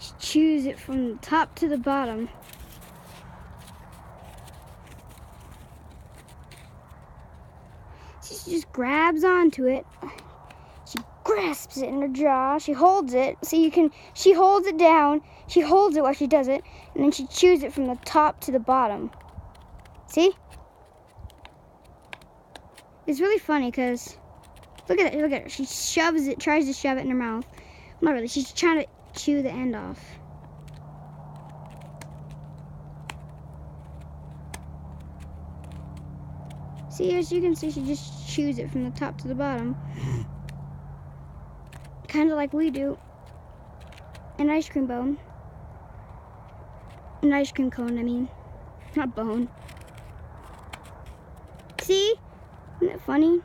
She chews it from the top to the bottom. She just grabs onto it. She grasps it in her jaw. She holds it. She holds it down. She holds it while she does it. And then she chews it from the top to the bottom. See? It's really funny because, look at it, look at her. She tries to shove it in her mouth. Not really, she's trying to chew the end off. See, as you can see, she just chews it from the top to the bottom. Kind of like we do. An ice cream bone. An ice cream cone, I mean. Not bone. See? Isn't that funny?